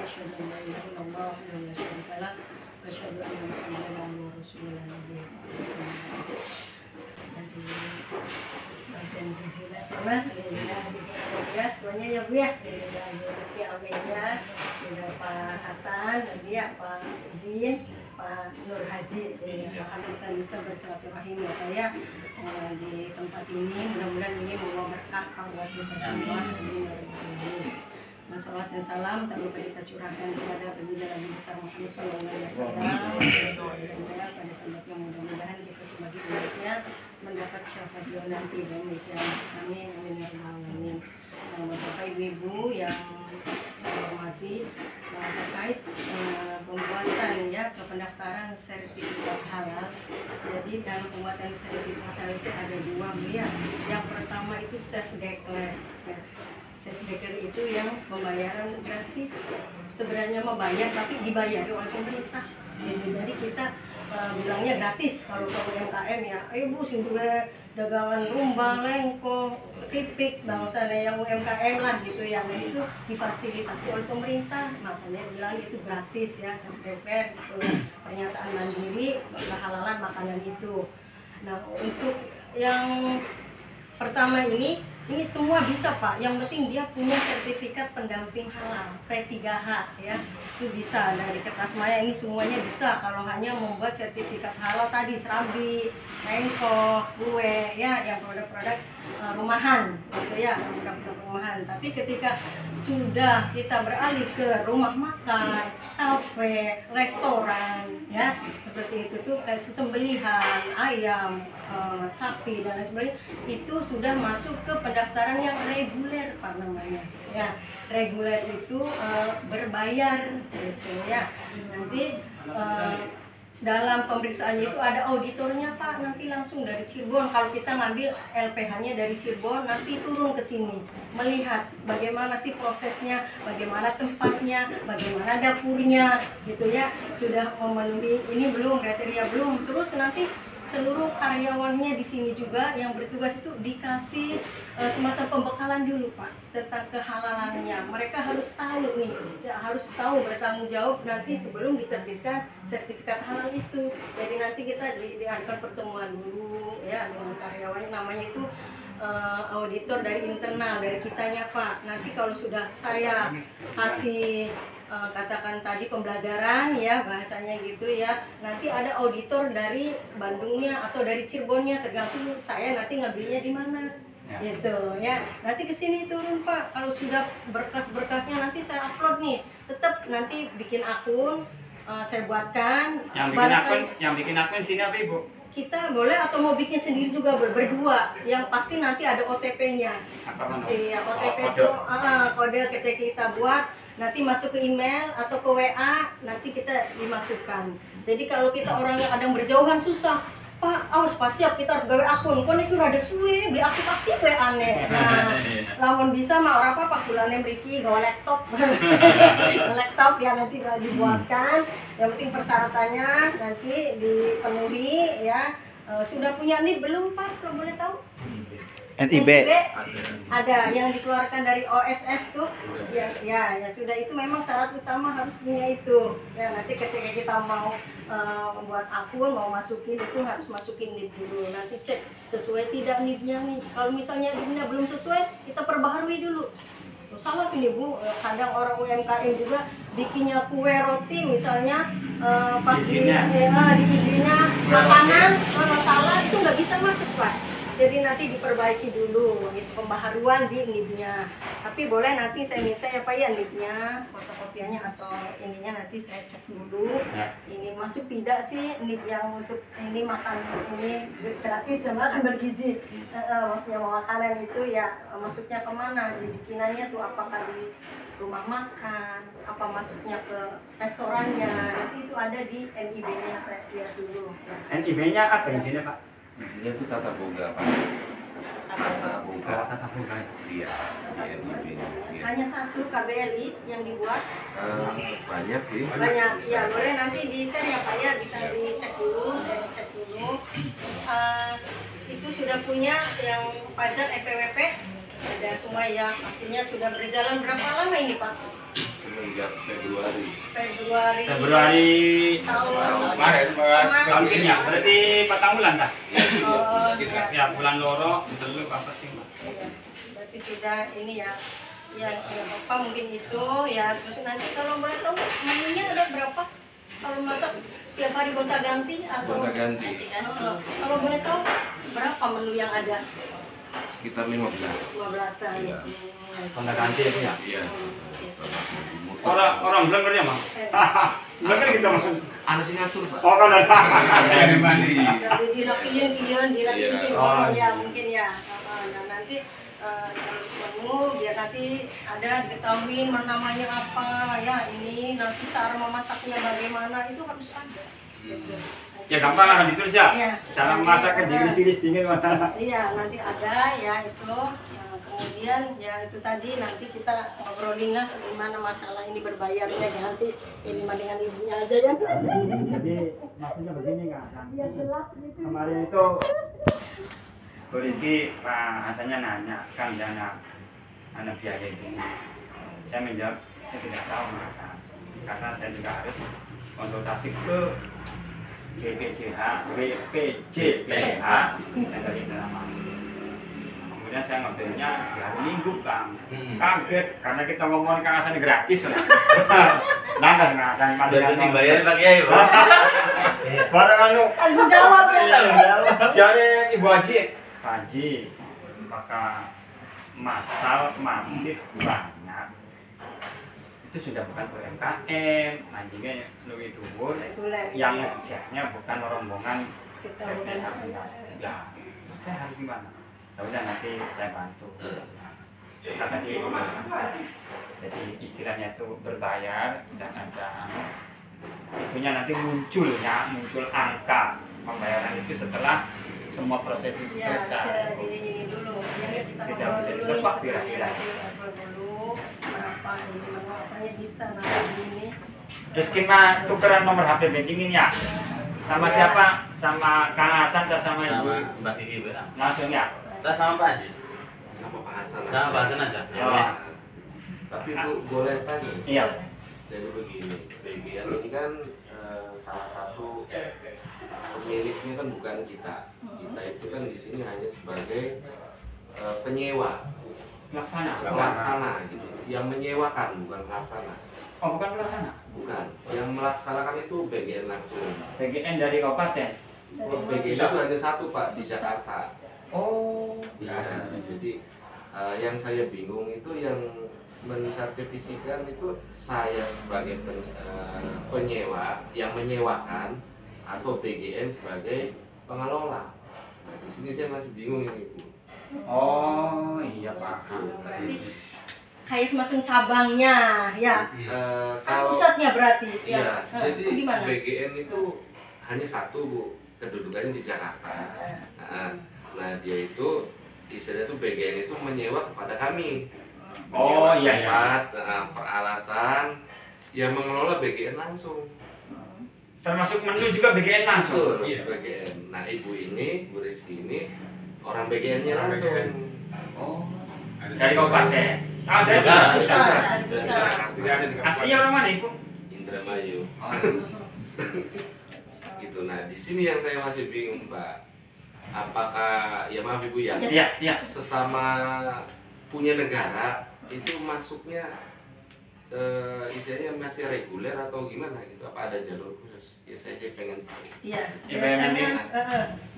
asyhadu an la ilaha illallah wa la syarika lah wa asyhadu anna Muhammadan rasulullah. Dan gizi nasional ya tuanya ya Bu ya, rezeki aminnya, Pak Hasan, nanti ya Pak Udin, Pak Nur Haji, alhamdulillah bisa bersilaturahim ya Pak ya di tempat ini. Mudah-mudahan ini membawa berkah buat kita semua. Salawat dan salam tak lupa kita curahkan kepada baginda Nabi besar Muhammad SAW pada saatnya, mudah-mudahan kita sebagai umatnya mendapat syafaat beliau nanti dan amin amin ya rabbal alamin. Bapak Ibu yang saya hormati, terkait pembuatan ya pendaftaran sertifikat halal. Jadi dalam pembuatan sertifikat halal itu ada dua ya. Yang pertama itu self declare. Self declare itu yang pembayaran gratis, sebenarnya membayar tapi dibayar oleh pemerintah. Jadi kita bilangnya gratis kalau ke UMKM ya, ayo Bu sing duwe dagangan rumba, lengko, keripik bangsa yang UMKM lah gitu ya. Dan itu difasilitasi oleh pemerintah, makanya bilang itu gratis ya, self declare gitu. Pernyataan mandiri kehalalan makanan itu. Nah, untuk yang pertama ini semua bisa Pak, yang penting dia punya sertifikat pendamping halal kayak 3H ya, itu bisa dari kertas maya. Ini semuanya bisa kalau hanya membuat sertifikat halal tadi, serabi, lengko, kue ya, yang produk-produk rumahan gitu ya, produk-produk rumahan. Tapi ketika sudah kita beralih ke rumah makan, kafe, restoran ya, seperti itu tuh kayak sesembelihan ayam, sapi dan lain sebagainya, itu sudah masuk ke pendaftaran yang reguler Pak namanya ya. Reguler itu berbayar gitu ya. Nanti dalam pemeriksaannya itu ada auditornya Pak, nanti langsung dari Cirebon. Kalau kita ngambil LPH-nya dari Cirebon, nanti turun ke sini melihat bagaimana sih prosesnya, bagaimana tempatnya, bagaimana dapurnya gitu ya, sudah memenuhi ini belum, kriteria belum. Terus nanti seluruh karyawannya di sini juga yang bertugas itu dikasih semacam pembekalan dulu Pak tentang kehalalannya. Mereka harus tahu nih, harus tahu bertanggung jawab nanti sebelum diterbitkan sertifikat halal itu. Jadi nanti kita diadakan pertemuan dulu ya dengan karyawannya, namanya itu auditor dari internal, dari kitanya Pak. Nanti kalau sudah saya kasih katakan tadi pembelajaran ya, bahasanya gitu ya, nanti ada auditor dari Bandungnya atau dari Cirebonnya, tergantung saya nanti ngambilnya di mana ya, gitu ya. Nanti kesini turun Pak, kalau sudah berkas-berkasnya nanti saya upload nih, tetap nanti bikin akun, saya buatkan. Yang bikin akun sini apa Ibu? Kita boleh atau mau bikin sendiri juga berdua, yang pasti nanti ada OTP-nya. Iya, OTP itu kode ketika kita buat, nanti masuk ke email atau ke WA, nanti kita dimasukkan. Jadi kalau kita orang yang kadang berjauhan susah, Pak, awas pas siap kita harus gawe akun, kon itu rada suwe, beli aktif we aneh. Nah, lamun bisa mah orang apa bulannya mriki gawe laptop. Laptop ya nanti dibuatkan. Yang penting persyaratannya nanti dipenuhi ya. Sudah punya NIB belum Pak? Kalau boleh tahu? NIB ada yang dikeluarkan dari OSS tuh ya sudah, itu memang syarat utama harus punya itu ya. Nanti ketika kita mau membuat akun, mau masukin itu harus masukin NIB dulu, nanti cek sesuai tidak NIB-nya nih. Kalau misalnya NIB-nya belum sesuai, kita perbaharui dulu. Salah ini Bu, kadang orang UMKM juga bikinnya kue roti misalnya pas di izinnya makanan salah, itu nggak bisa masuk Pak. Jadi nanti diperbaiki dulu gitu, pembaharuan di NIB-nya. Tapi boleh nanti saya minta ya Pak ya NIB-nya, fotokopiannya atau ininya nanti saya cek dulu. Ini masuk tidak sih NIB yang untuk ini makan ini gratis ya, makan bergizi. Maksudnya mau makanan itu ya masuknya kemana? Dibikinannya tuh apakah di rumah makan, apa masuknya ke restorannya, nanti itu ada di NIB-nya, saya lihat dulu. NIB-nya apa isinya Pak? Isinya itu tata boga Pak. Tata boga. Iya. Hanya satu KBLI yang dibuat? Banyak sih. Banyak, ya boleh nanti di share ya Pak ya, bisa dicek dulu, saya dicek dulu. Itu sudah punya yang pajak EPWP, ada semua ya, pastinya sudah berjalan berapa lama ini Pak? 3 Februari. Februari tahun tahun ini ya. Berarti 4 bulan dah. Oh, Ya bulan loro dulu apa sih Mbak? iya. Berarti sudah ini ya. Ya Bapak mungkin itu ya, terus nanti kalau boleh tahu menunya ada berapa? Kalau masak tiap hari gonta-ganti atau Gonta-ganti. kalau boleh tahu berapa menu yang ada? Sekitar 15. 15-an. Iya. Kontak ganti itu ya. Iya. Orang Blenger ya Bang? Blenger kita Bang. Anak singatur, Pak. Oh kan ada. Animasi. Dari dirapiin Oh, ya mungkin ya. Nah nanti terus menu biar nanti ada diketahui namanya apa ya, ini nanti cara memasaknya bagaimana itu harus ada. Gitu. Ya gampang akan ditulis ya. Iya. Cara masak kan diiris-iris dingin mana. Iya nanti ada ya itu. Kemudian ya itu tadi nanti kita ngobrolin lah gimana masalah ini berbayarnya ya, nanti ini mah dengan ibunya aja ya. Jadi maksudnya begini Kak. Ya jelas gitu. Kemarin itu Bu Rizky Pak Hasannya nanya kan dana anak biaya ini. Saya menjawab saya tidak tahu masak karena saya juga harus konsultasi ke BPJH yang dari drama. Kemudian saya ngobrolnya di hari Minggu Bang. Kaget karena kita ngomongin Kang Hasan gratis lah. Nah Kang Hasan Berarti sih bayar Pak Kiai, Pak. barang anu Aku jawab ya. jadi Ibu Haji Pak Haji maka masal masif banyak itu sudah bukan UMKM anjingnya lebih dhuwur yang ngejaknya bukan rombongan Kita bukan ya saya harus gimana ya udah nanti saya bantu kata dia jadi istilahnya itu berbayar dan ada ibunya nanti muncul angka pembayaran itu setelah semua proses itu ya, selesai. ini dulu. Ya, kita Tidak bisa ngobrol dulu ditebak nih, kira-kira. ngobrol dulu berapa ini menu apanya bisa nanti ini. Terus kita tukeran nomor HP banking ini ya. Sama Ya. siapa? Sama Kang Hasan atau sama Ibu? Sama Mbak Kiki, Mbak. Langsung ya. Kita sama Pak Haji. Sama Pak Hasan. Sama Pak Hasan aja. Ya, Oh. wes. Tapi Bu boleh tanya. Iya. Jadi begini, BGN ini kan salah satu pemiliknya kan bukan kita. Kita itu kan di sini hanya sebagai penyewa, pelaksana gitu. Yang menyewakan bukan pelaksana. Oh bukan pelaksana. Bukan. Yang melaksanakan itu BGN langsung. BGN dari kabupaten. BGN itu hanya satu Pak di Jakarta. Oh. Ya, jadi yang saya bingung itu yang mensertifikasikan itu saya sebagai penyewa yang menyewakan atau BGN sebagai pengelola. Nah, di sini saya masih bingung ini Bu. Oh iya Pak. Berarti kayak semacam cabangnya ya. Kan pusatnya berarti Iya, ya. jadi Gimana? BGN itu hanya satu Bu, kedudukannya di Jakarta. Nah dia itu istilahnya itu BGN itu menyewa kepada kami. Oh iya ya. Tempat, peralatan yang mengelola BGN langsung. Termasuk menu juga BGN langsung. Betul, BGN. Nah ibu ini, Bu Rizky ini orang BGN-nya langsung. Oh. Dari kabupaten. Ah dari Bukan. pusat. Pusat. Aslinya orang mana Ibu? Indramayu. Oh. Gitu. Nah di sini yang saya masih bingung Pak. Apakah ya maaf Ibu ya? Iya iya. Sesama punya negara itu masuknya istilahnya masih reguler atau gimana gitu, apa ada jalur khusus ya saya pengen tahu. Iya, Ya, biasanya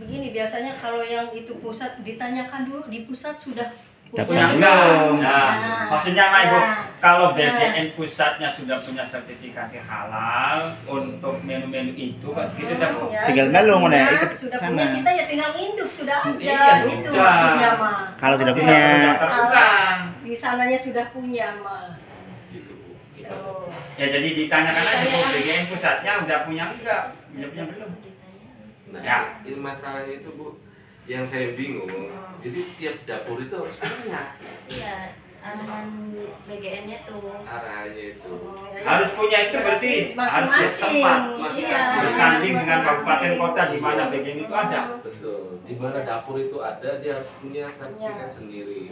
begini, biasanya kalau yang itu pusat ditanyakan dulu di pusat sudah Ya, belum? enggak. Nah, Nah, maksudnya Mak Ibu, ya. kalau BGN pusatnya sudah punya sertifikasi halal untuk menu-menu itu kan gitu dah Bu. Ya, Tinggal sudah melu punya, mana ya, ikut sudah sana. punya kita ya tinggal induk sudah ada Iya, gitu sudah. maksudnya mah. Kalau sudah Oke. punya. Daftar ulang. Di sananya sudah punya mah. Gitu Bu. Oh. Ya jadi ditanyakan aja Bu, BGN pusatnya udah punya enggak? Udah punya belum? Nah Ya. ini masalahnya itu Bu, yang saya bingung. Jadi tiap dapur itu harus punya Iya, arahan BGN-nya tuh. arahannya itu. Harus punya itu berarti harus Masing-masing. bertempat, Iya, bersanding dengan masing-masing. kabupaten kota di mana BGN itu ada. Betul. Di mana dapur itu ada dia harus punya sertifikat sendiri.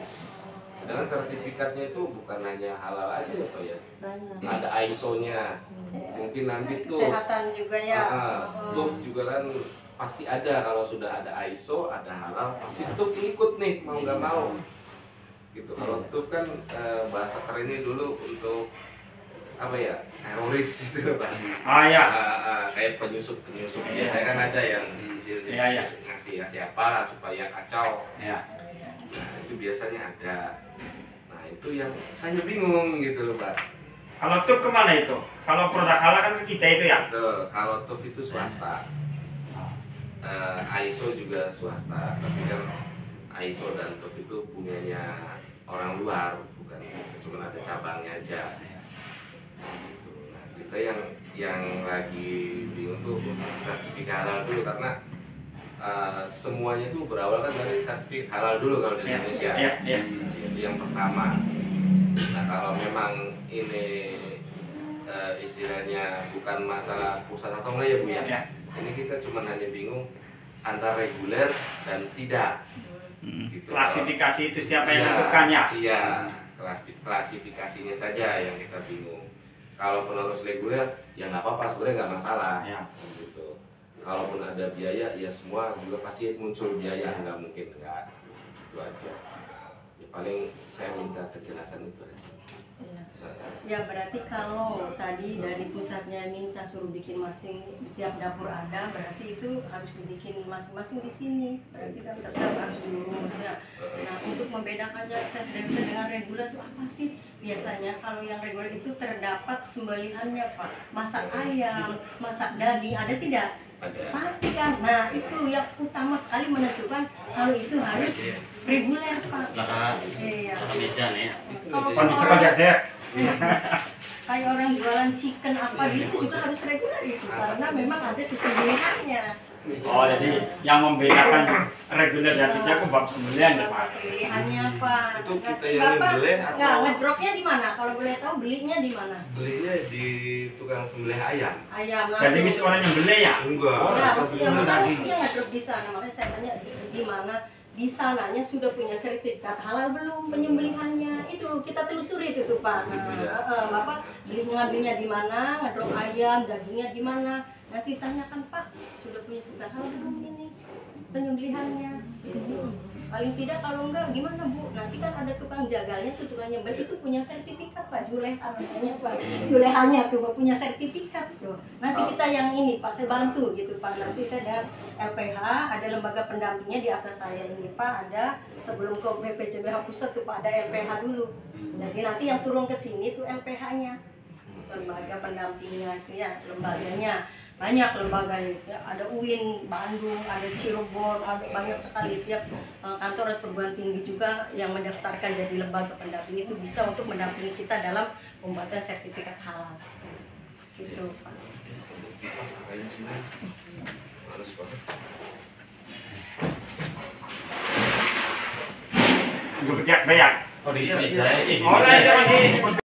Sedangkan sertifikatnya itu bukan hanya halal aja ya Pak ya. Banyak. Ada ISO-nya. Mungkin nanti tuh kesehatan juga ya. TUF juga kan pasti ada. Kalau sudah ada ISO, ada halal, pasti TUF ikut nih mau nggak mau. Gitu. Kalau TUF kan bahasa kerennya dulu untuk apa ya, teroris itu Pak. Ya. Kayak penyusup biasanya kan ada yang Iya. ngasih apa lah supaya kacau. Ya. Nah itu biasanya ada. Nah itu yang saya bingung gitu loh Pak. Kalau TUF kemana itu? Kalau produk halal kan ke kita itu ya? Betul. Kalau TUF itu swasta. ISO juga swasta. Tapi kan ISO dan TUF itu punyanya orang luar, bukan cuma ada cabangnya aja. Gitu. Nah, kita yang lagi bingung tuh sertifikat halal dulu karena semuanya tuh berawal kan dari sertifikat halal dulu kalau di Indonesia. Iya. Itu yang pertama. Nah kalau memang ini istilahnya bukan masalah pusat atau enggak ya Bu ya. Iya. Ini kita cuma hanya bingung antara reguler dan tidak. Gitu. Klasifikasi itu siapa yang Iya, menentukannya? Iya, klasifikasinya saja yang kita bingung. Kalaupun harus reguler, ya nggak apa-apa, sebenarnya nggak masalah. Ya. Gitu. Kalaupun ada biaya, ya semua juga pasti muncul biaya, nggak mungkin nggak. Itu aja. Ya, paling saya minta kejelasan itu aja. Ya berarti kalau tadi dari pusatnya minta suruh bikin masing di tiap dapur ada, berarti itu harus dibikin masing-masing di sini. Berarti kan tetap harus diurus ya. Nah untuk membedakannya self defense dengan reguler itu apa sih? Biasanya kalau yang reguler itu terdapat sembelihannya Pak, masak ayam, masak daging, ada tidak? Ada. Pasti kan. Nah itu yang utama sekali menentukan kalau itu harus reguler Pak. Iya. Meja nih. Kalau Kondisi orang- kerja deh. kayak orang jualan chicken apa gitu juga harus reguler itu karena memang ada sembelihannya. Oh, jadi yang membedakan reguler dan tidak aku bab 9 ya Pak. Sembelihannya apa? Itu kita yang nyembelih atau- Nggak, ngedropnya di mana? Kalau boleh tahu belinya di mana? Belinya di tukang sembelih ayam. Ayam Jadi bisa orang yang beli ya? Enggak. Enggak, kita maksudnya belinya makanya daging. dia ngedrop di sana. Makanya saya tanya di mana di sananya sudah punya sertifikat halal belum penyembelihannya? Itu kita telusuri itu tuh Pak. Nah, Bapak ngambilnya di mana, ngedrop ayam, dagingnya di mana? Nanti tanyakan Pak, sudah punya sertifikat halal belum ini penyembelihannya? Gitu. Paling tidak kalau enggak gimana Bu? Nanti kan ada tukang jagalnya tuh, tukang nyembel itu punya sertifikat Pak, julehan namanya Pak. Julehannya tuh Pak, punya sertifikat tuh. Nanti kita yang ini Pak, saya bantu gitu Pak. Nanti saya dengan LPH, ada lembaga pendampingnya di atas saya ini Pak, ada sebelum ke BPJBH pusat tuh Pak, ada LPH dulu. Jadi nanti yang turun ke sini tuh LPH-nya. Lembaga pendampingnya itu ya, lembaganya. Banyak lembaga ya, ada UIN Bandung, ada Cirebon, ada banyak sekali tiap kantor atau perguruan tinggi juga yang mendaftarkan jadi lembaga pendamping itu bisa untuk mendampingi kita dalam pembuatan sertifikat halal. Gitu Pak. Harus banget. Gue kerja bayar. Oh, di meja. Oh, lah, itu lagi.